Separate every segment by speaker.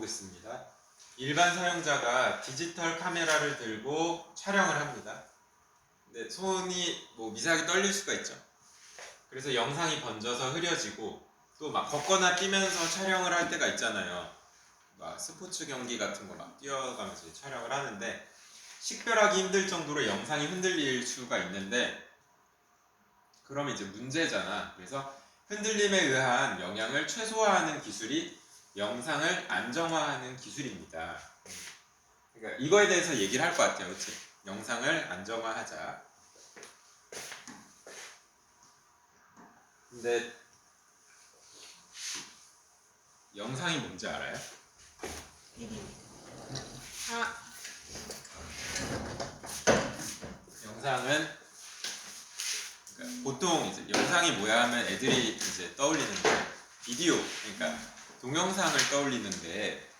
Speaker 1: 보겠습니다. 일반 사용자가 디지털 카메라를 들고 촬영을 합니다. 근데 손이 미세하게 떨릴 수가 있죠. 그래서 영상이 번져서 흐려지고 또 막 걷거나 뛰면서 촬영을 할 때가 있잖아요. 막 스포츠 경기 같은 거 막 뛰어가면서 촬영을 하는데 식별하기 힘들 정도로 영상이 흔들릴 수가 있는데 그러면 이제 문제잖아. 그래서 흔들림에 의한 영향을 최소화하는 기술이 영상을 안정화하는 기술입니다. 그러니까 이거에 대해서 얘기를 할 것 같아요. 그치? 영상을 안정화하자. 근데 영상이 뭔지 알아요? 영상은 그러니까 보통 이제 영상이 뭐야 하면 애들이 이제 떠올리는 게 비디오, 그러니까 동영상을 떠올리는데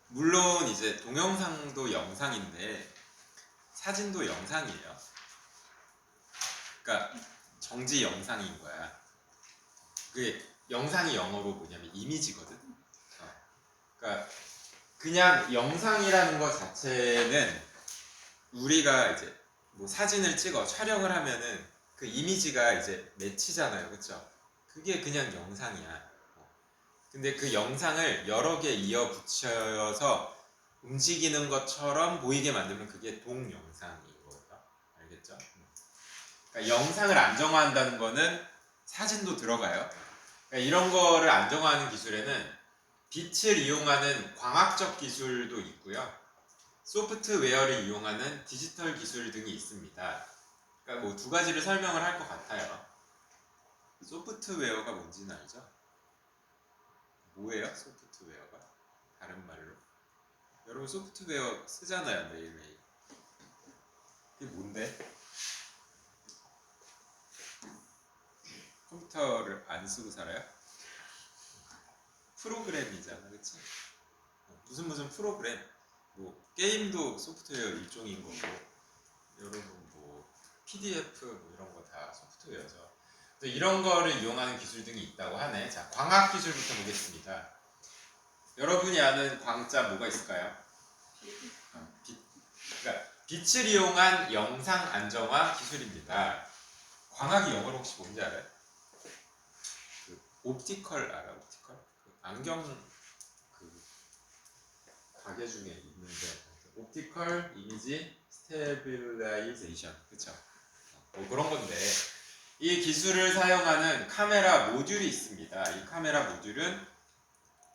Speaker 1: 물론 이제 동영상도 영상인데 사진도 영상이에요. 그러니까 정지 영상인 거야. 그게 영상이 영어로 뭐냐면 이미지거든. 그러니까 그냥 영상이라는 것 자체는 우리가 이제 사진을 찍어 촬영을 하면은 그 이미지가 이제 맺히잖아요, 그렇죠? 그게 그냥 영상이야. 근데 그 영상을 여러 개 이어 붙여서 움직이는 것처럼 보이게 만들면 그게 동영상인 거예요. 알겠죠? 그러니까 영상을 안정화한다는 거는 사진도 들어가요. 그러니까 이런 거를 안정화하는 기술에는 빛을 이용하는 광학적 기술도 있고요. 소프트웨어를 이용하는 디지털 기술 등이 있습니다. 그러니까 두 가지를 설명을 할 것 같아요. 소프트웨어가 뭔지는 알죠? 뭐예요? 소프트웨어가? 다른 말로? 여러분 소프트웨어 쓰잖아요, 매일매일. 그게 뭔데? 컴퓨터를 안 쓰고 살아요? 프로그램이잖아, 그치? 무슨 프로그램? 게임도 소프트웨어 일종인 거고, 여러분 PDF 이런 거 다 소프트웨어죠. 또 이런 거를 이용하는 기술 등이 있다고 하네. 자, 광학 기술부터 보겠습니다. 여러분이 아는 광자 뭐가 있을까요? 그러니까 빛을 이용한 영상 안정화 기술입니다. 광학이 영어로 혹시 뭔지 알아요? 옵티컬 알아? 옵티컬? 안경 가게 중에 있는데 옵티컬 이미지 스테빌라이제이션, 그쵸? 그런 건데 이 기술을 사용하는 카메라 모듈이 있습니다. 이 카메라 모듈은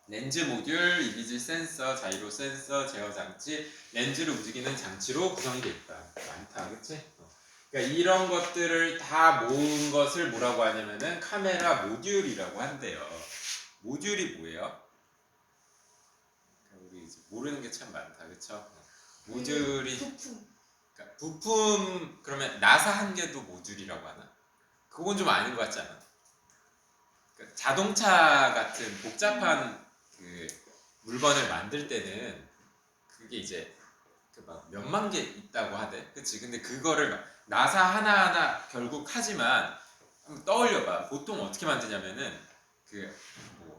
Speaker 1: 렌즈 모듈, 이미지 센서, 자이로 센서, 제어 장치, 렌즈를 움직이는 장치로 구성이 되어 있다. 많다, 그치? 그러니까 이런 것들을 다 모은 것을 뭐라고 하냐면은 카메라 모듈이라고 한대요. 모듈이 뭐예요? 우리 이제 모르는 게 참 많다, 그쵸? 모듈이 그러니까 부품, 그러면 나사 한 개도 모듈이라고 하나? 그건 좀 아닌 것 같지 않아? 그러니까 자동차 같은 복잡한 그 물건을 만들 때는 그게 이제 막 몇만 개 있다고 하대, 그치? 근데 그거를 막 나사 하나하나 결국 하지만 한번 떠올려봐. 보통 어떻게 만드냐면은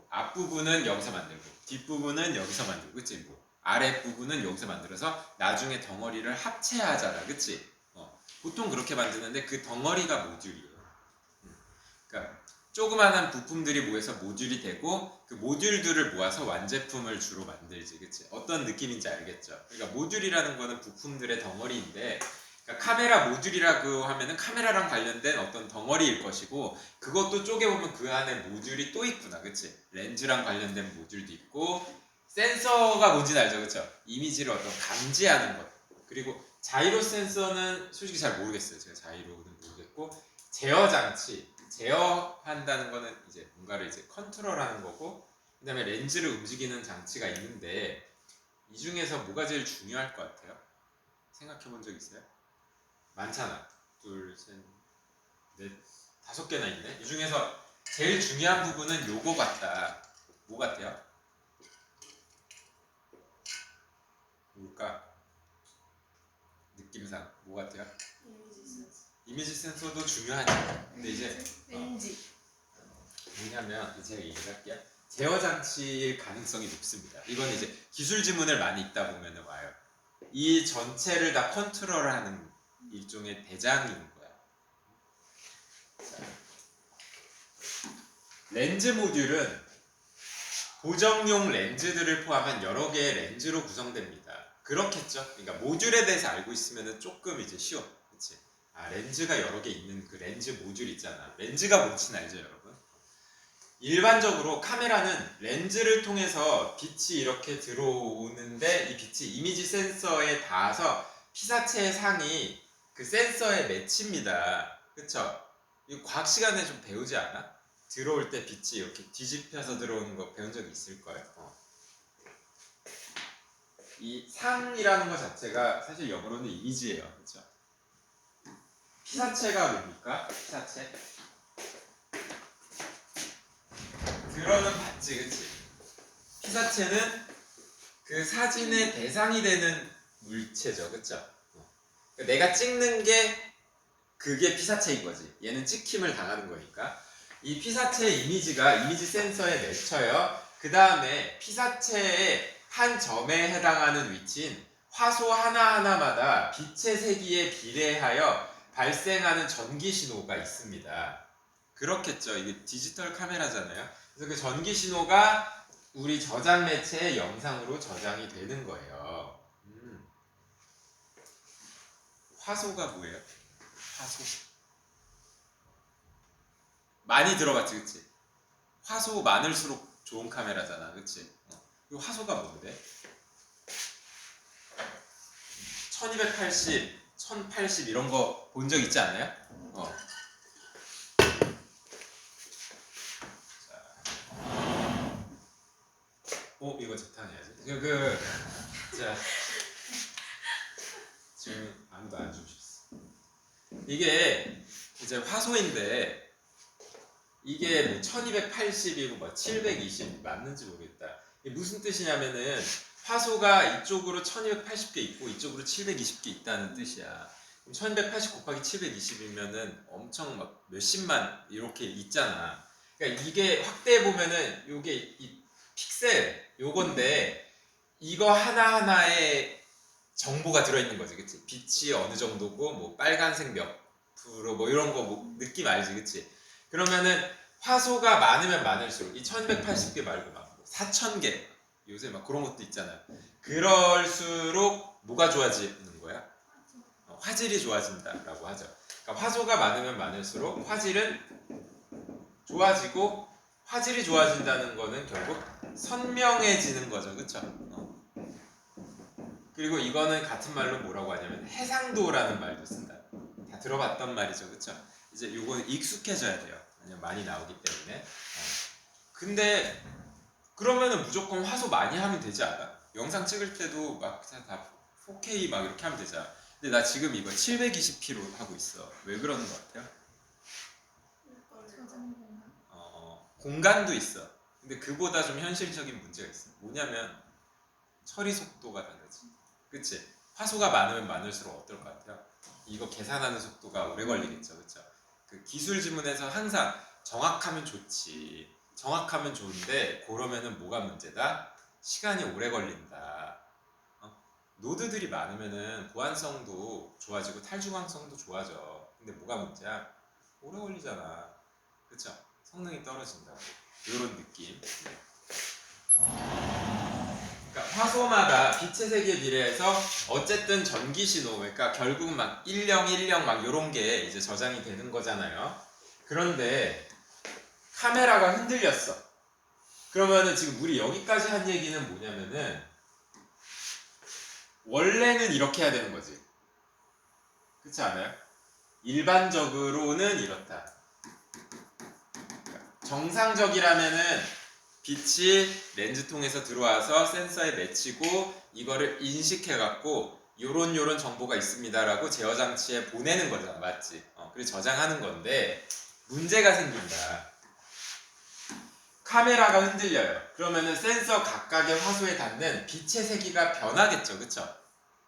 Speaker 1: 앞부분은 여기서 만들고 뒷부분은 여기서 만들고, 그치? 아랫부분은 여기서 만들어서 나중에 덩어리를 합체하잖아, 그치? 보통 그렇게 만드는데 그 덩어리가 모듈이에요. 그러니까 조그마한 부품들이 모여서 모듈이 되고 그 모듈들을 모아서 완제품을 주로 만들지, 그치? 어떤 느낌인지 알겠죠? 그러니까 모듈이라는 거는 부품들의 덩어리인데, 그러니까 카메라 모듈이라고 하면은 카메라랑 관련된 어떤 덩어리일 것이고, 그것도 쪼개보면 그 안에 모듈이 또 있구나, 그치? 렌즈랑 관련된 모듈도 있고, 센서가 뭔지는 알죠, 그쵸? 이미지를 어떤 감지하는 것. 그리고 자이로 센서는 솔직히 잘 모르겠어요. 제가 자이로는 모르겠고, 제어 장치, 제어한다는 거는 이제 뭔가를 이제 컨트롤하는 거고, 그 다음에 렌즈를 움직이는 장치가 있는데, 이 중에서 뭐가 제일 중요할 것 같아요? 생각해 본 적 있어요? 많잖아. 둘, 셋, 넷, 5개나 있네. 이 중에서 제일 중요한 부분은 요거 같다. 뭐 같아요? 뭘까? 느낌상 뭐 같아요? 이미지 센서도 중요하죠. 근데 이제
Speaker 2: 렌즈.
Speaker 1: 뭐냐면 제가 얘기를 할게요. 제어 장치일 가능성이 높습니다. 이건 이제 기술 지문을 많이 읽다 보면 와요. 이 전체를 다 컨트롤하는 일종의 대장인 거야. 자, 렌즈 모듈은 보정용 렌즈들을 포함한 여러 개의 렌즈로 구성됩니다. 그렇겠죠? 그러니까 모듈에 대해서 알고 있으면 조금 이제 쉬워. 그치? 렌즈가 여러 개 있는 그 렌즈 모듈 있잖아. 렌즈가 뭔지 알죠, 여러분? 일반적으로 카메라는 렌즈를 통해서 빛이 이렇게 들어오는데 이 빛이 이미지 센서에 닿아서 피사체의 상이 그 센서에 맺힙니다. 그쵸? 이거 과학 시간에 좀 배우지 않아? 들어올 때 빛이 이렇게 뒤집혀서 들어오는 거 배운 적 있을 거예요. 이 상이라는 것 자체가 사실 영어로는 이미지예요. 그쵸? 피사체가 뭡니까? 피사체? 들어는 봤지, 그치? 피사체는 그 사진의 대상이 되는 물체죠, 그쵸? 그러니까 내가 찍는 게 그게 피사체인 거지. 얘는 찍힘을 당하는 거니까. 이 피사체의 이미지가 이미지 센서에 맺혀요. 그 다음에 피사체의 한 점에 해당하는 위치인 화소 하나하나마다 빛의 세기에 비례하여 발생하는 전기 신호가 있습니다. 그렇겠죠. 이게 디지털 카메라잖아요. 그래서 그 전기 신호가 우리 저장 매체의 영상으로 저장이 되는 거예요. 화소가 뭐예요? 화소. 많이 들어봤지, 그치? 화소 많을수록 좋은 카메라잖아, 그치? 이 화소가 뭔데? 1280, 1080 이런 거 본 적 있지 않나요? 이거 재탕해야지. 자, 지금 아무도 안 주셨어. 이게 이제 화소인데 이게 뭐 1280이고 뭐 720 맞는지 모르겠다. 이게 무슨 뜻이냐면은 화소가 이쪽으로 1280개 있고 이쪽으로 720개 있다는 뜻이야. 1280 곱하기 720이면은 엄청 막 몇십만 이렇게 있잖아. 그러니까 이게 확대해 보면은 요게 이 픽셀 요건데 이거 하나하나에 정보가 들어있는 거지, 그치? 빛이 어느 정도고 뭐 빨간색 몇 프로 뭐 이런 거 뭐 느낌 알지, 그치? 그러면은 화소가 많으면 많을수록 이 1280개 말고 막 4000개 요새 막 그런 것도 있잖아요. 그럴수록 뭐가 좋아지는 거야? 화질이 좋아진다라고 하죠. 그러니까 화소가 많으면 많을수록 화질은 좋아지고 화질이 좋아진다는 거는 결국 선명해지는 거죠, 그쵸? 그리고 이거는 같은 말로 뭐라고 하냐면 해상도라는 말도 쓴다. 다 들어봤던 말이죠, 그쵸? 이제 요거는 익숙해져야 돼요. 왜냐면 많이 나오기 때문에. 근데 그러면은 무조건 화소 많이 하면 되지 않아? 영상 찍을 때도 막 다 4K 막 이렇게 하면 되잖아. 근데 나 지금 이거 720p로 하고 있어. 왜 그러는 것 같아요? 공간도 있어. 근데 그보다 좀 현실적인 문제가 있어. 뭐냐면 처리 속도가 다르지. 그치? 화소가 많으면 많을수록 어떨 것 같아요? 이거 계산하는 속도가 오래 걸리겠죠, 그쵸? 그 기술 지문에서 항상 정확하면 좋지. 정확하면 좋은데 그러면은 뭐가 문제다? 시간이 오래 걸린다. 노드들이 많으면은 보안성도 좋아지고 탈중앙성도 좋아져. 근데 뭐가 문제야? 오래 걸리잖아. 그쵸? 성능이 떨어진다고. 이런 느낌. 그러니까 화소마다 빛의 세기에 비례해서 어쨌든 전기 신호, 그러니까 결국은 막 1010 막 이런 게 이제 저장이 되는 거잖아요. 그런데 카메라가 흔들렸어. 그러면은 지금 우리 여기까지 한 얘기는 뭐냐면은 원래는 이렇게 해야 되는 거지. 그렇지 않아요? 일반적으로는 이렇다. 정상적이라면은 빛이 렌즈통에서 들어와서 센서에 맺히고 이거를 인식해갖고 요런 정보가 있습니다라고 제어 장치에 보내는 거잖아, 맞지? 그래서 저장하는 건데 문제가 생긴다. 카메라가 흔들려요. 그러면은 센서 각각의 화소에 닿는 빛의 세기가 변하겠죠, 그쵸?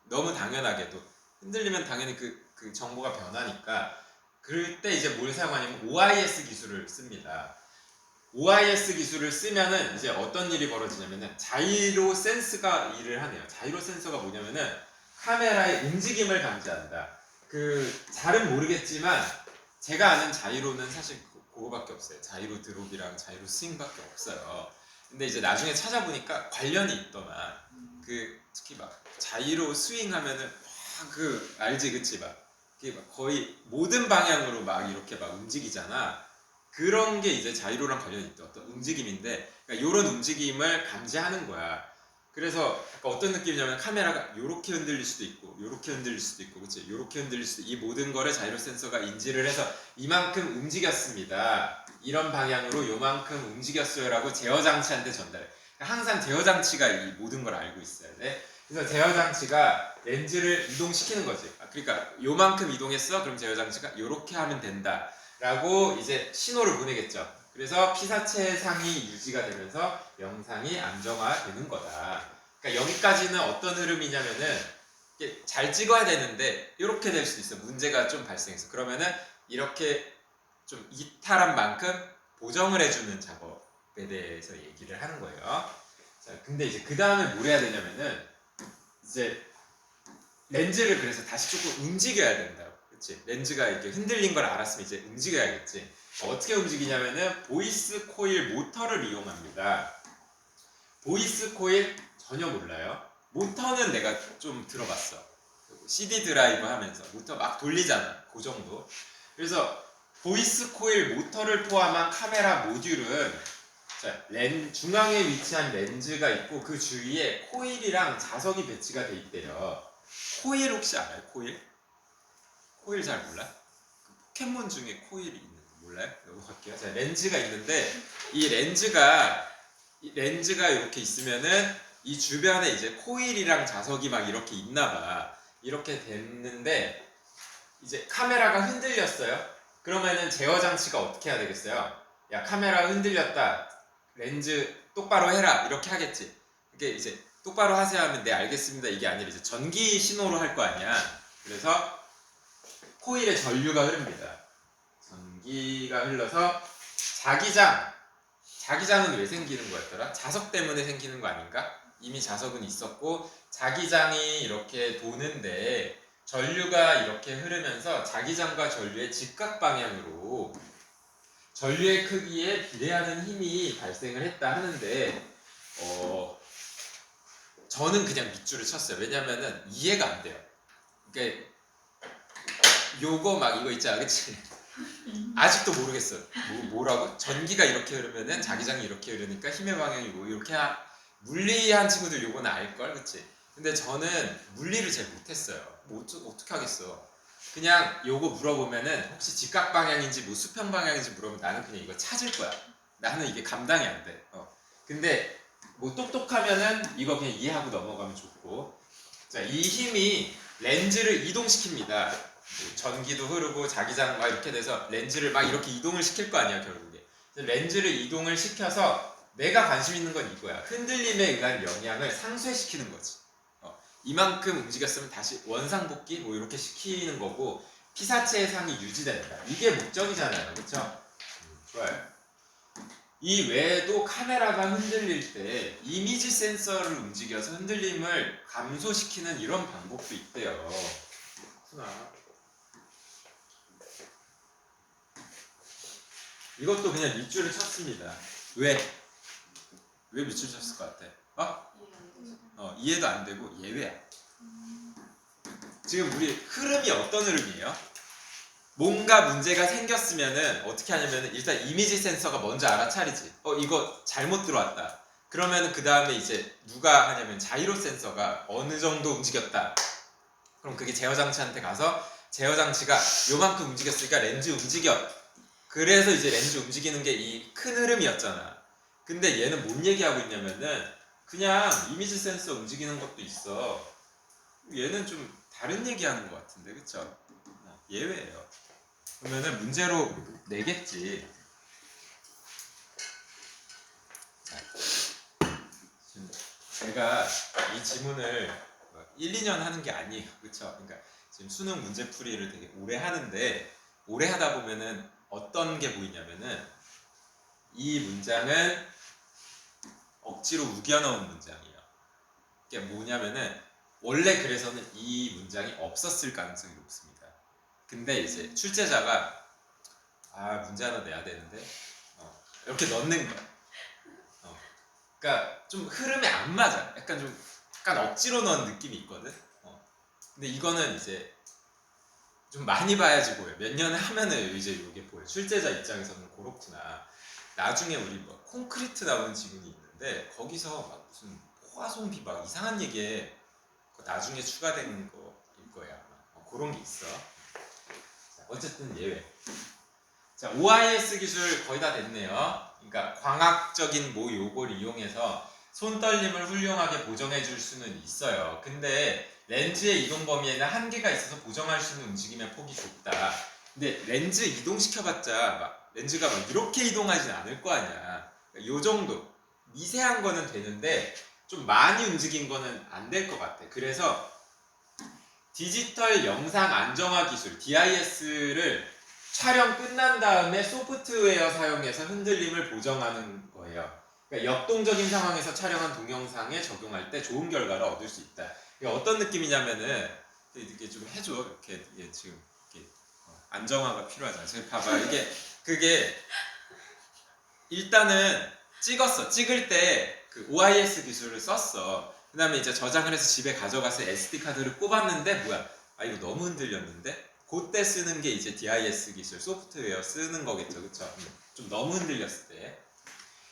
Speaker 1: 너무 당연하게도 흔들리면 당연히 그 정보가 변하니까 그럴 때 이제 뭘 사용하냐면 OIS 기술을 씁니다. OIS 기술을 쓰면은 이제 어떤 일이 벌어지냐면은 자이로 센스가 일을 하네요. 자이로 센서가 뭐냐면은 카메라의 움직임을 감지한다. 그 잘은 모르겠지만 제가 아는 자이로는 사실 그거밖에 없어요. 자이로 드롭이랑 자이로 스윙밖에 없어요. 근데 이제 나중에 찾아보니까 관련이 있더만 그 특히 막 자이로 스윙 하면은 막 그 알지 그치 막 그게 막 거의 모든 방향으로 막 이렇게 막 움직이잖아. 그런 게 이제 자이로랑 관련이 있다. 어떤 움직임인데 그러니까 이런 움직임을 감지하는 거야. 그래서 약간 어떤 느낌이냐면 카메라가 요렇게 흔들릴 수도 있고 요렇게 흔들릴 수도 있고 그치 요렇게 흔들릴 수도 이 모든 거를 자이로 센서가 인지를 해서 이만큼 움직였습니다. 이런 방향으로 요만큼 움직였어요 라고 제어 장치한테 전달해. 그러니까 항상 제어 장치가 이 모든 걸 알고 있어야 돼. 그래서 제어 장치가 렌즈를 이동시키는 거지. 그러니까 요만큼 이동했어? 그럼 제어 장치가 요렇게 하면 된다. 라고 이제 신호를 보내겠죠. 그래서 피사체 상이 유지가 되면서 영상이 안정화되는 거다. 그러니까 여기까지는 어떤 흐름이냐면은 이렇게 잘 찍어야 되는데 이렇게 될 수도 있어. 문제가 좀 발생해서 그러면은 이렇게 좀 이탈한 만큼 보정을 해주는 작업에 대해서 얘기를 하는 거예요. 자, 근데 이제 그 다음에 뭘 해야 되냐면은 이제 렌즈를 그래서 다시 조금 움직여야 된다. 그치? 렌즈가 이렇게 흔들린 걸 알았으면 이제 움직여야겠지. 어떻게 움직이냐면은 보이스 코일 모터를 이용합니다. 보이스 코일 전혀 몰라요. 모터는 내가 좀 들어봤어. CD 드라이브 하면서 모터 막 돌리잖아. 그 정도. 그래서 보이스 코일 모터를 포함한 카메라 모듈은 자, 중앙에 위치한 렌즈가 있고 그 주위에 코일이랑 자석이 배치가 돼 있대요. 코일 혹시 알아요? 코일? 코일 잘 몰라? 그 포켓몬 중에 코일이 있는데 몰라요? 넘어갈게요. 자, 렌즈가 있는데 이 렌즈가 이렇게 있으면은 이 주변에 이제 코일이랑 자석이 막 이렇게 있나 봐. 이렇게 됐는데 이제 카메라가 흔들렸어요. 그러면은 제어 장치가 어떻게 해야 되겠어요? 야, 카메라 흔들렸다. 렌즈 똑바로 해라. 이렇게 하겠지. 이게 이제 똑바로 하세요 하면 네 알겠습니다. 이게 아니라 이제 전기 신호로 할 거 아니야. 그래서 코일에 전류가 흐릅니다. 전기가 흘러서 자기장은 왜 생기는 거였더라? 자석 때문에 생기는 거 아닌가? 이미 자석은 있었고 자기장이 이렇게 도는데 전류가 이렇게 흐르면서 자기장과 전류의 직각 방향으로 전류의 크기에 비례하는 힘이 발생을 했다 하는데 저는 그냥 밑줄을 쳤어요. 왜냐면은 이해가 안 돼요. 그러니까 요거 막 이거 있잖아, 그치? 아직도 모르겠어. 뭐라고? 전기가 이렇게 흐르면은 자기장이 이렇게 흐르니까 힘의 방향이 뭐 이렇게 물리한 친구들 요거는 알걸, 그치? 근데 저는 물리를 잘 못했어요. 뭐 어떻게 하겠어? 그냥 요거 물어보면은 혹시 직각 방향인지 뭐 수평 방향인지 물어보면 나는 그냥 이거 찾을 거야. 나는 이게 감당이 안 돼. 근데 뭐 똑똑하면은 이거 그냥 이해하고 넘어가면 좋고. 자, 이 힘이 렌즈를 이동시킵니다. 전기도 흐르고 자기장 막 이렇게 돼서 렌즈를 막 이렇게 이동을 시킬 거 아니야 결국에. 렌즈를 이동을 시켜서 내가 관심 있는 건 이거야. 흔들림에 의한 영향을 상쇄시키는 거지. 이만큼 움직였으면 다시 원상복귀 뭐 이렇게 시키는 거고 피사체의 상이 유지된다. 이게 목적이잖아요, 그렇죠? 좋아요. 이 외에도 카메라가 흔들릴 때 이미지 센서를 움직여서 흔들림을 감소시키는 이런 방법도 있대요. 그렇구나. 이것도 그냥 밑줄을 쳤습니다. 왜? 왜 밑줄 쳤을 것 같아? 이해도 안 되고 예외야. 지금 우리 흐름이 어떤 흐름이에요? 뭔가 문제가 생겼으면은 어떻게 하냐면은 일단 이미지 센서가 먼저 알아차리지. 이거 잘못 들어왔다. 그러면은 그 다음에 이제 누가 하냐면 자이로 센서가 어느 정도 움직였다. 그럼 그게 제어 장치한테 가서 제어 장치가 요만큼 움직였으니까 렌즈 움직여. 그래서 이제 렌즈 움직이는 게 이 큰 흐름이었잖아. 근데 얘는 뭔 얘기하고 있냐면은 그냥 이미지 센서 움직이는 것도 있어. 얘는 좀 다른 얘기하는 것 같은데, 그쵸? 예외예요. 그러면은 문제로 내겠지. 자, 지금 제가 이 지문을 1, 2년 하는 게 아니에요. 그쵸? 그러니까 지금 수능 문제풀이를 되게 오래 하는데 오래 하다 보면은 어떤 게 보이냐면은 이 문장은 억지로 우겨넣은 문장이에요. 이게 뭐냐면은 원래 그래서는 이 문장이 없었을 가능성이 높습니다. 근데 이제 출제자가 문제 하나 내야 되는데 이렇게 넣는 거야. 그러니까 좀 흐름에 안 맞아. 약간 억지로 넣은 느낌이 있거든. 근데 이거는 이제 좀 많이 봐야지 보여. 몇 년 하면은 이제 이게 보여. 출제자 입장에서는 그렇구나. 나중에 우리 뭐 콘크리트 나오는 지문이 있는데 거기서 막 무슨 포화송비 막 이상한 얘기에 나중에 추가되는 거일 거야. 그런 게 있어. 자, 어쨌든 예외. 자, OIS 기술 거의 다 됐네요. 그러니까 광학적인 뭐 요걸 이용해서 손떨림을 훌륭하게 보정해 줄 수는 있어요. 근데 렌즈의 이동 범위에는 한계가 있어서 보정할 수 있는 움직임의 폭이 좁다. 근데 렌즈 이동시켜봤자 렌즈가 막 이렇게 이동하진 않을 거 아니야. 그러니까 요 정도 미세한 거는 되는데 좀 많이 움직인 거는 안 될 것 같아. 그래서 디지털 영상 안정화 기술 DIS를 촬영 끝난 다음에 소프트웨어 사용해서 흔들림을 보정하는 거예요. 그러니까 역동적인 상황에서 촬영한 동영상에 적용할 때 좋은 결과를 얻을 수 있다. 이게 어떤 느낌이냐면은 이렇게 좀 해줘. 이렇게 지금 이렇게 안정화가 필요하잖아. 지금 봐봐. 그게 일단은 찍었어. 찍을 때 그 OIS 기술을 썼어. 그 다음에 이제 저장을 해서 집에 가져가서 SD 카드를 꼽았는데 뭐야? 이거 너무 흔들렸는데? 그때 쓰는 게 이제 DIS 기술, 소프트웨어 쓰는 거겠죠, 그쵸? 좀 너무 흔들렸을 때.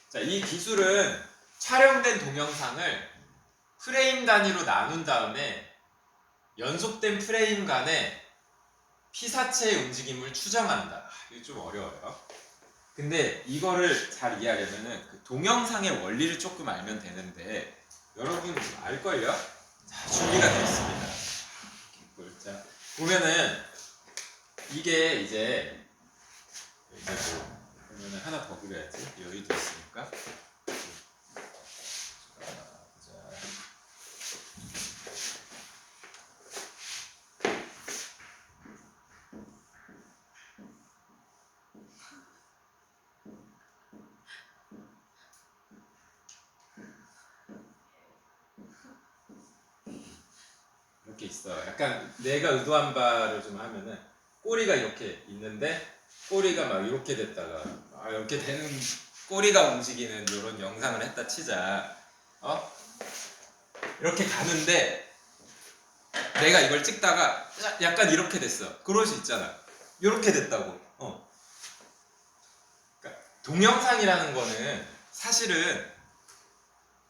Speaker 1: 자, 이 기술은 촬영된 동영상을 프레임 단위로 나눈 다음에 연속된 프레임 간에 피사체의 움직임을 추정한다. 이게 좀 어려워요. 근데 이거를 잘 이해하려면은 그 동영상의 원리를 조금 알면 되는데 여러분 좀 알걸요? 자, 준비가 됐습니다. 자, 보면은 이게 이제 뭐 보면은 하나 더 그려야지. 여기도 있으니까. 이렇게 있어. 약간 내가 의도한 바를 좀 하면은 꼬리가 이렇게 있는데 꼬리가 막 이렇게 됐다가 이렇게 되는 꼬리가 움직이는 이런 영상을 했다 치자. 이렇게 가는데 내가 이걸 찍다가 약간 이렇게 됐어. 그럴 수 있잖아. 이렇게 됐다고. 그러니까 동영상이라는 거는 사실은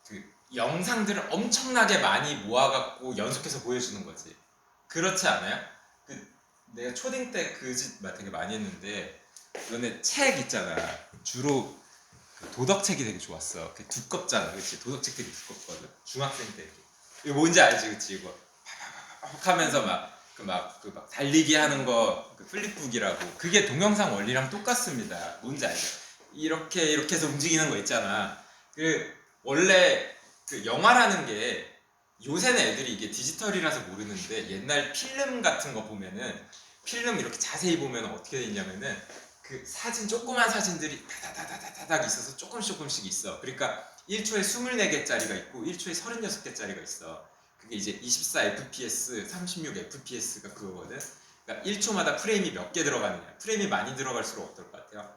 Speaker 1: 그 영상들을 엄청나게 많이 모아갖고 연속해서 보여주는 거지. 그렇지 않아요? 내가 초딩 때 그 짓 되게 많이 했는데 너네 책 있잖아. 주로 도덕책이 되게 좋았어. 두껍잖아, 그렇지? 도덕책 되게 두껍거든. 중학생 때 이거 뭔지 알지, 그렇지? 이거 팍 하면서 막 달리기 하는 거 플립북이라고. 그게 동영상 원리랑 똑같습니다. 뭔지 알죠? 이렇게 해서 움직이는 거 있잖아. 원래 그 영화라는 게 요새는 애들이 이게 디지털이라서 모르는데 옛날 필름 같은 거 보면은 필름 이렇게 자세히 보면 어떻게 돼 있냐면은 그 사진 조그만 사진들이 다다다다다닥 있어서 조금씩 있어. 그러니까 1초에 24개짜리가 있고 1초에 36개짜리가 있어. 그게 이제 24fps, 36fps가 그거거든. 그러니까 1초마다 프레임이 몇 개 들어가느냐. 프레임이 많이 들어갈수록 어떨 것 같아요?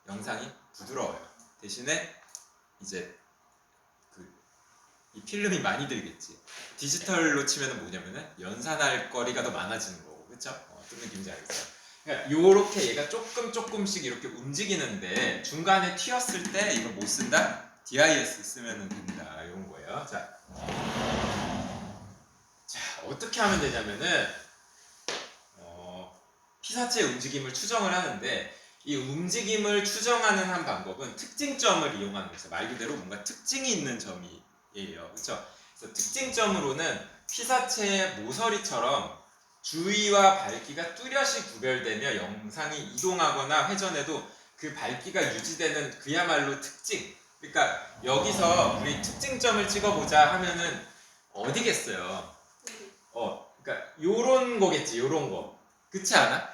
Speaker 1: 영상이 부드러워요. 대신에 이제 이 필름이 많이 들겠지. 디지털로 치면은 뭐냐면은 연산할 거리가 더 많아지는 거고, 그쵸? 어떤 느낌인지 알겠어요? 그러니까 요렇게 얘가 조금씩 이렇게 움직이는데 중간에 튀었을 때 이거 못 쓴다? DIS 쓰면 된다. 이런 거예요. 자, 어떻게 하면 되냐면은 피사체의 움직임을 추정을 하는데 이 움직임을 추정하는 한 방법은 특징점을 이용하는 거죠. 말 그대로 뭔가 특징이 있는 점이에요. 그렇죠? 그래서 특징점으로는 피사체의 모서리처럼 주위와 밝기가 뚜렷이 구별되며 영상이 이동하거나 회전해도 그 밝기가 유지되는 그야말로 특징. 그러니까 여기서 우리 특징점을 찍어보자 하면은 어디겠어요? 그러니까 요런 거겠지. 요런 거. 그렇지 않아?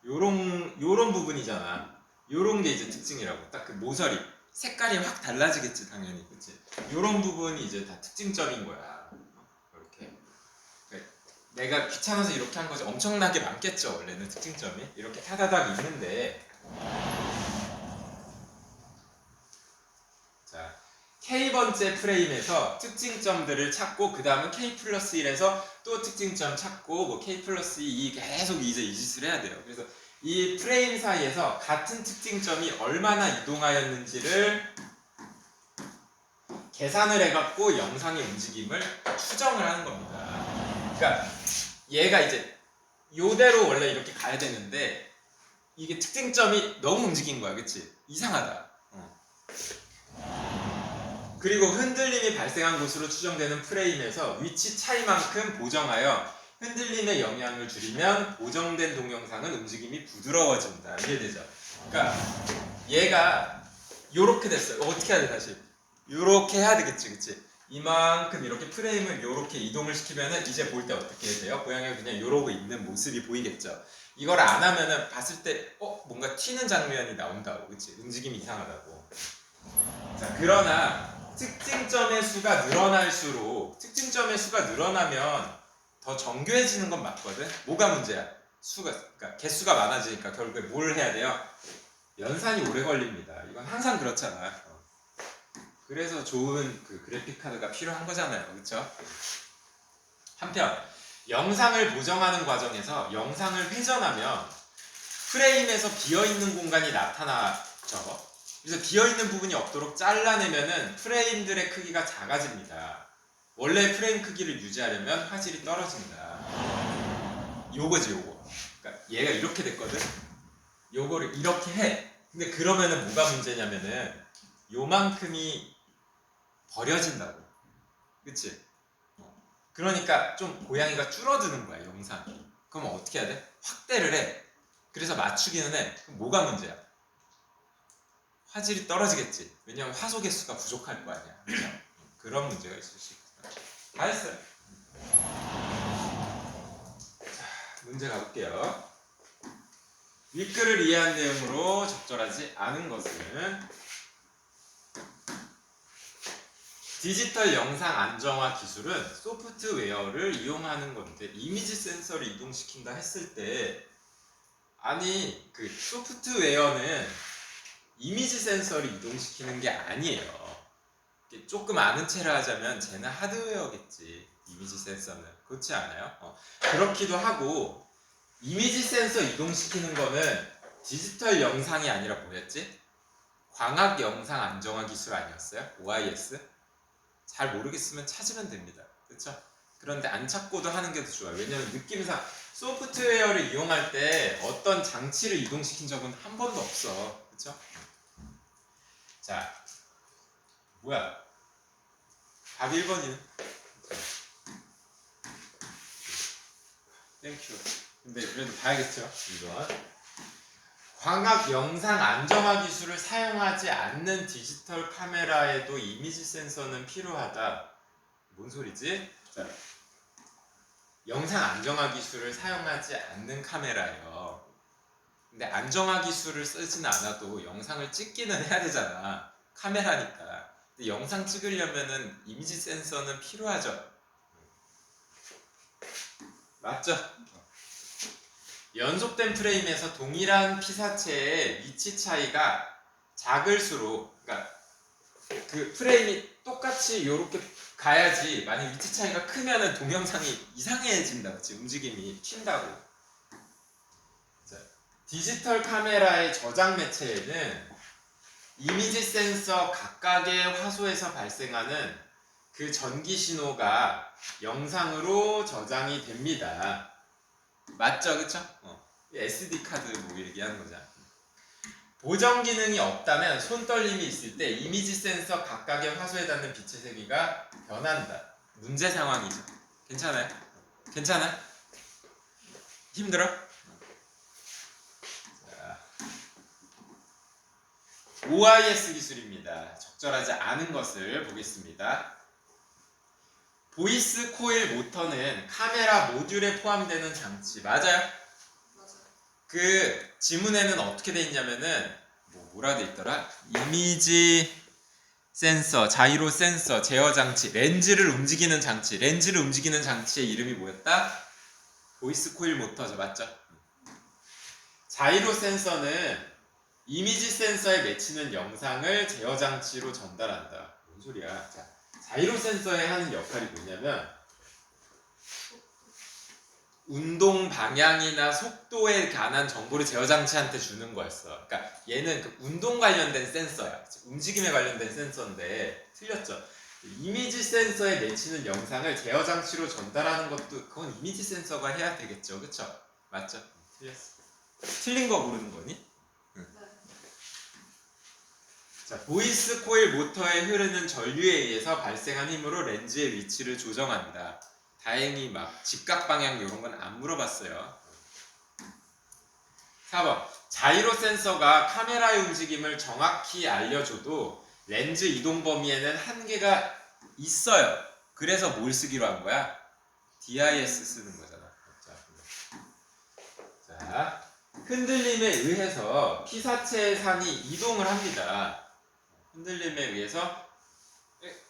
Speaker 1: 요런 부분이잖아. 요런 게 이제 특징이라고. 딱 그 모서리 색깔이 확 달라지겠지 당연히, 그치? 요런 부분이 이제 다 특징점인 거야. 이렇게 내가 귀찮아서 이렇게 한 거지 엄청나게 많겠죠 원래는 특징점이 이렇게 타다닥 있는데. 자, K번째 프레임에서 특징점들을 찾고 그 다음은 K 플러스 1에서 또 특징점 찾고 뭐 K 플러스 2 계속 이제 이 짓을 해야 돼요. 그래서 이 프레임 사이에서 같은 특징점이 얼마나 이동하였는지를 계산을 해갖고 영상의 움직임을 추정을 하는 겁니다. 그러니까 얘가 이제 요대로 원래 이렇게 가야 되는데 이게 특징점이 너무 움직인 거야, 그치? 이상하다. 그리고 흔들림이 발생한 곳으로 추정되는 프레임에서 위치 차이만큼 보정하여 흔들림의 영향을 줄이면 보정된 동영상은 움직임이 부드러워진다. 이해되죠? 그러니까 얘가 요렇게 됐어요. 어떻게 해야 돼 다시? 요렇게 해야 되겠지, 그치? 이만큼 이렇게 프레임을 요렇게 이동을 시키면은 이제 볼 때 어떻게 돼요? 고양이가 그냥 요러고 있는 모습이 보이겠죠? 이걸 안 하면은 봤을 때 뭔가 튀는 장면이 나온다고, 그치? 움직임이 이상하다고. 자, 그러나 특징점의 수가 늘어날수록 특징점의 수가 늘어나면 더 정교해지는 건 맞거든? 뭐가 문제야? 그러니까 개수가 많아지니까 결국에 뭘 해야 돼요? 연산이 오래 걸립니다. 이건 항상 그렇잖아. 그래서 좋은 그 그래픽 카드가 필요한 거잖아요. 그쵸? 한편 영상을 보정하는 과정에서 영상을 회전하면 프레임에서 비어있는 공간이 나타나죠. 그래서 비어있는 부분이 없도록 잘라내면은 프레임들의 크기가 작아집니다. 원래 프레임 크기를 유지하려면 화질이 떨어진다. 요거지 요거. 그러니까 얘가 이렇게 됐거든. 요거를 이렇게 해. 근데 그러면은 뭐가 문제냐면은 요만큼이 버려진다고. 그치? 그러니까 좀 고양이가 줄어드는 거야 영상이. 그럼 어떻게 해야 돼? 확대를 해. 그래서 맞추기는 해. 그럼 뭐가 문제야? 화질이 떨어지겠지. 왜냐면 화소 개수가 부족할 거 아니야. 그렇죠? 그런 문제가 있을 수 있다. 다 했어요. 자, 문제 가볼게요. 윗글을 이해한 내용으로 적절하지 않은 것은 디지털 영상 안정화 기술은 소프트웨어를 이용하는 건데 이미지 센서를 이동시킨다 했을 때 아니 그 소프트웨어는 이미지 센서를 이동시키는 게 아니에요. 조금 아는 체를 하자면 쟤는 하드웨어겠지. 이미지 센서는 그렇지 않아요? 그렇기도 하고 이미지 센서 이동시키는 거는 디지털 영상이 아니라 뭐였지? 광학 영상 안정화 기술 아니었어요? OIS? 잘 모르겠으면 찾으면 됩니다. 그렇죠? 그런데 안 찾고도 하는 게 더 좋아요. 왜냐면 느낌상 소프트웨어를 이용할 때 어떤 장치를 이동시킨 적은 한 번도 없어. 그렇죠? 자, 뭐야? 답 1번이네. 땡큐. 근데 그래도 봐야겠죠? 2번. 광학 영상 안정화 기술을 사용하지 않는 디지털 카메라에도 이미지 센서는 필요하다. 뭔 소리지? 자, 영상 안정화 기술을 사용하지 않는 카메라예요. 근데 안정화 기술을 쓰진 않아도 영상을 찍기는 해야 되잖아. 카메라니까. 근데 영상 찍으려면은 이미지 센서는 필요하죠. 맞죠? 연속된 프레임에서 동일한 피사체의 위치 차이가 작을수록, 그러니까 그 프레임이 똑같이 이렇게 가야지. 만약 위치 차이가 크면은 동영상이 이상해진다, 그치? 움직임이 튄다고. 자, 디지털 카메라의 저장 매체에는 이미지 센서 각각의 화소에서 발생하는 그 전기 신호가 영상으로 저장이 됩니다. 맞죠, 그쵸? SD 카드 뭐 얘기하는 거잖아. 보정 기능이 없다면 손떨림이 있을 때 이미지 센서 각각의 화소에 닿는 빛의 세기가 변한다. 문제 상황이죠. 괜찮아요? 괜찮아? 힘들어? 자, OIS 기술입니다. 적절하지 않은 것을 보겠습니다. 보이스 코일 모터는 카메라 모듈에 포함되는 장치. 맞아요? 그 지문에는 어떻게 돼 있냐면은 뭐라 돼 있더라? 이미지 센서, 자이로 센서, 제어 장치, 렌즈를 움직이는 장치. 렌즈를 움직이는 장치의 이름이 뭐였다? 보이스 코일 모터죠. 맞죠? 자이로 센서는 이미지 센서에 맺히는 영상을 제어 장치로 전달한다. 뭔 소리야? 자, 자이로 센서에 하는 역할이 뭐냐면 운동 방향이나 속도에 관한 정보를 제어 장치한테 주는 거였어. 그러니까 얘는 그 운동 관련된 센서야. 움직임에 관련된 센서인데 틀렸죠. 이미지 센서에 맺히는 영상을 제어 장치로 전달하는 것도 그건 이미지 센서가 해야 되겠죠. 그쵸? 맞죠? 틀렸어. 틀린 거 모르는 거니? 응. 자, 보이스 코일 모터에 흐르는 전류에 의해서 발생한 힘으로 렌즈의 위치를 조정합니다. 다행히 막 직각 방향 이런 건 안 물어봤어요. 4번. 자이로 센서가 카메라의 움직임을 정확히 알려줘도 렌즈 이동 범위에는 한계가 있어요. 그래서 뭘 쓰기로 한 거야? DIS 쓰는 거잖아. 자, 흔들림에 의해서 피사체의 산이 이동을 합니다. 흔들림에 의해서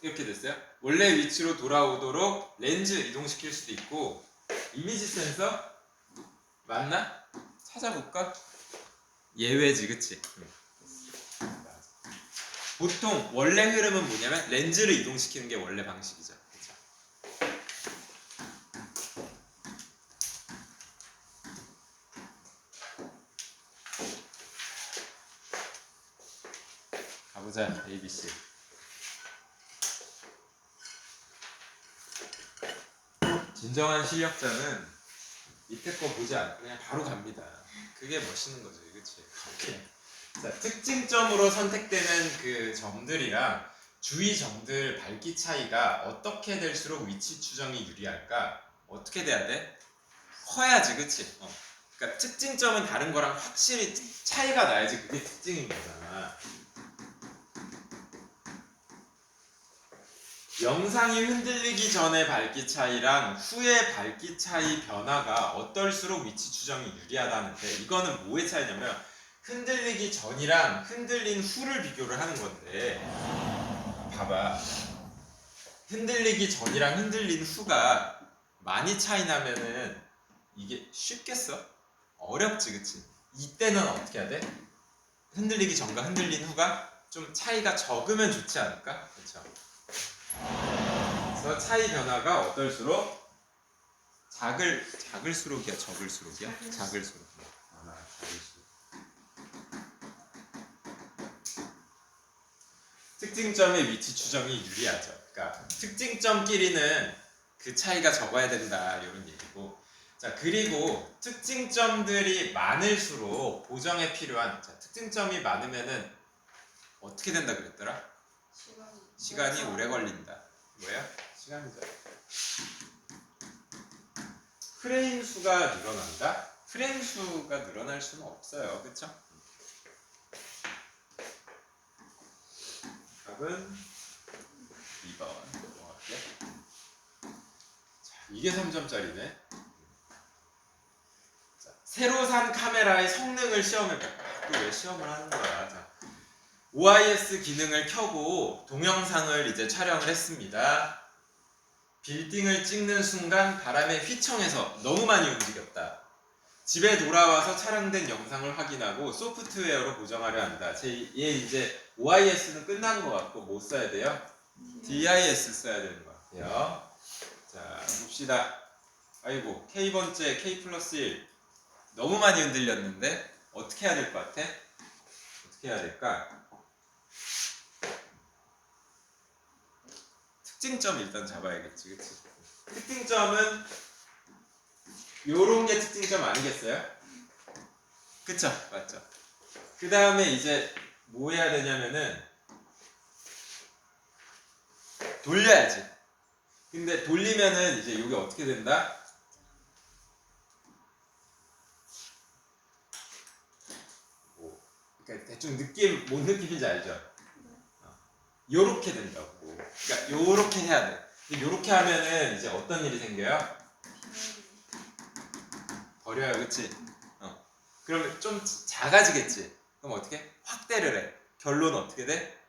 Speaker 1: 이렇게 됐어요. 원래 위치로 돌아오도록 렌즈 이동시킬 수도 있고. 이미지 센서? 맞나? 찾아볼까? 예외지, 그치? 보통 원래 흐름은 뭐냐면 렌즈를 이동시키는 게 원래 방식이죠. 그쵸? 가보자, ABC. 진정한 실력자는 밑에 거 보지 않고 그냥 바로 갑니다. 그게 멋있는 거죠, 그치? 오케이. 자, 특징점으로 선택되는 그 점들이랑 주위 점들 밝기 차이가 어떻게 될수록 위치 추정이 유리할까? 어떻게 돼야 돼? 커야지, 그치? 그러니까 특징점은 다른 거랑 확실히 차이가 나야지 그게 특징인 거잖아. 영상이 흔들리기 전의 밝기 차이랑 후의 밝기 차이 변화가 어떨수록 위치 추정이 유리하다는데 이거는 뭐의 차이냐면 흔들리기 전이랑 흔들린 후를 비교를 하는 건데 봐봐. 흔들리기 전이랑 흔들린 후가 많이 차이 나면은 이게 쉽겠어? 어렵지, 그치? 이때는 어떻게 해야 돼? 흔들리기 전과 흔들린 후가 좀 차이가 적으면 좋지 않을까? 그쵸? 그래서 차이 변화가 어떨수록 작을수록이야, 적을수록이야? 작을수록. 특징점의 위치 추정이 유리하죠. 그러니까 특징점끼리는 그 차이가 적어야 된다 이런 얘기고. 자, 그리고 특징점들이 많을수록 보정에 필요한 특징점이 많으면은 어떻게 된다 그랬더라? 시간이 오래 걸린다. 뭐야? 시간이죠. 프레임 수가 늘어난다? 프레임 수가 늘어날 수는 없어요. 그쵸? 답은 2번. 넘어갈게. 자, 이게 3점짜리네. 자, 새로 산 카메라의 성능을 시험해볼까? 또 왜 시험을 하는 거야? 자, OIS 기능을 켜고 동영상을 이제 촬영을 했습니다. 빌딩을 찍는 순간 바람에 휘청해서 너무 많이 움직였다. 집에 돌아와서 촬영된 영상을 확인하고 소프트웨어로 보정하려 한다. 얘 이제 OIS는 끝난 것 같고 뭐 써야 돼요? DIS 써야 되는 것 같아요. 자, 봅시다. 아이고, K번째, K 플러스 1 너무 많이 흔들렸는데 어떻게 해야 될 것 같아? 어떻게 해야 될까? 특징점 일단 잡아야겠지, 그치? 특징점은 요런 게 특징점 아니겠어요? 그쵸? 맞죠? 그 다음에 이제 뭐 해야 되냐면은 돌려야지. 근데 돌리면은 이제 요게 어떻게 된다? 그러니까 대충 느낌, 뭔 느낌인지 알죠? 요렇게 된다고. 그러니까 요렇게 해야 돼. 근데 요렇게 하면은 이제 어떤 일이 생겨요? 버려요, 그치? 그러면 좀 작아지겠지? 그럼 어떻게? 확대를 해. 결론 어떻게 돼?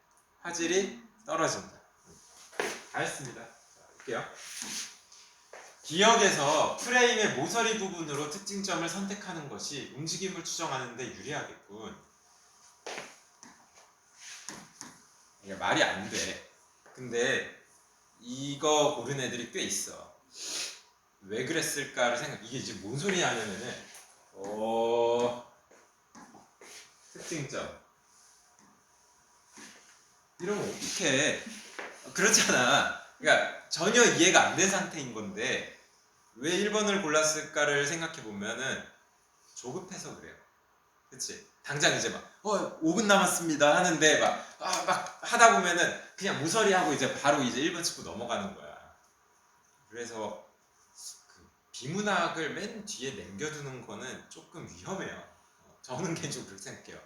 Speaker 1: 화질이 떨어진다. 다 했습니다. 자, 볼게요. 기억에서 프레임의 모서리 부분으로 특징점을 선택하는 것이 움직임을 추정하는 데 유리하겠군. 이게 말이 안 돼. 근데 이거 고른 애들이 꽤 있어. 왜 그랬을까를 이게 이제 뭔 소리 하냐면은 특징점 이러면 어떡해. 그렇잖아. 그러니까 전혀 이해가 안 된 상태인 건데 왜 1번을 골랐을까를 생각해 보면은 조급해서 그래요. 그치? 당장 이제 막 5분 남았습니다 하는데 막 하다 보면은 그냥 무서리하고 이제 바로 이제 1번 짚고 넘어가는 거야. 그래서 그 비문학을 맨 뒤에 남겨두는 거는 조금 위험해요. 저는 개인적으로 그렇게 생각해요.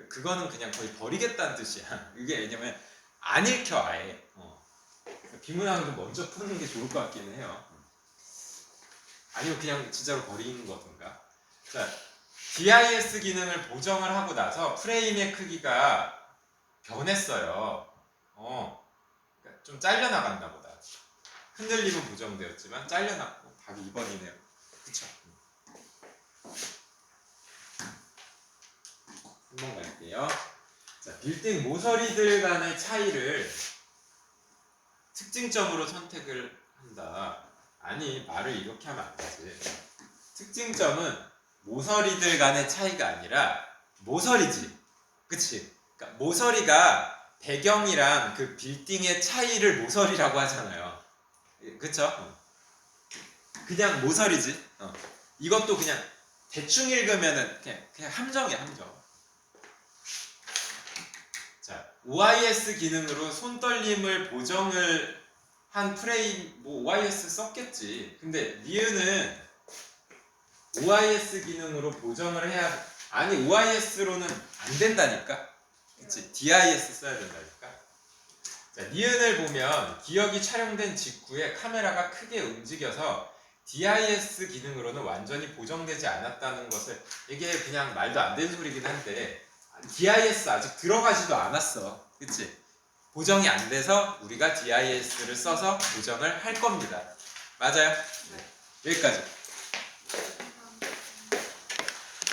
Speaker 1: 그거는 그냥 거의 버리겠다는 뜻이야. 이게 왜냐면 안 읽혀 아예. 비문학을 먼저 푸는 게 좋을 것 같기는 해요. 아니면 그냥 진짜로 버리는 거든가. 자, DIS 기능을 보정을 하고 나서 프레임의 크기가 변했어요. 그러니까 좀 잘려나간다 보다. 흔들림은 보정되었지만 잘려나고 답이 2번이네요. 그쵸? 한번 갈게요. 자, 빌딩 모서리들 간의 차이를 특징점으로 선택을 한다. 아니, 말을 이렇게 하면 안 되지. 특징점은 모서리들 간의 차이가 아니라 모서리지. 그치? 그러니까 모서리가 배경이랑 그 빌딩의 차이를 모서리라고 하잖아요. 그쵸? 그냥 모서리지. 이것도 그냥 대충 읽으면은 그냥 함정이야, 함정. 자, OIS 기능으로 손떨림을 보정을 한 프레임, 뭐 OIS 썼겠지. 근데 니은은 OIS 기능으로 보정을 해야, 아니 OIS로는 안 된다니까. 그치? DIS 써야 된다니까. 자, 니은을 보면 기억이 촬영된 직후에 카메라가 크게 움직여서 DIS 기능으로는 완전히 보정되지 않았다는 것을, 이게 그냥 말도 안 되는 소리긴 한데 DIS 아직 들어가지도 않았어. 그치? 보정이 안 돼서 우리가 DIS를 써서 보정을 할 겁니다. 맞아요? 네. 여기까지.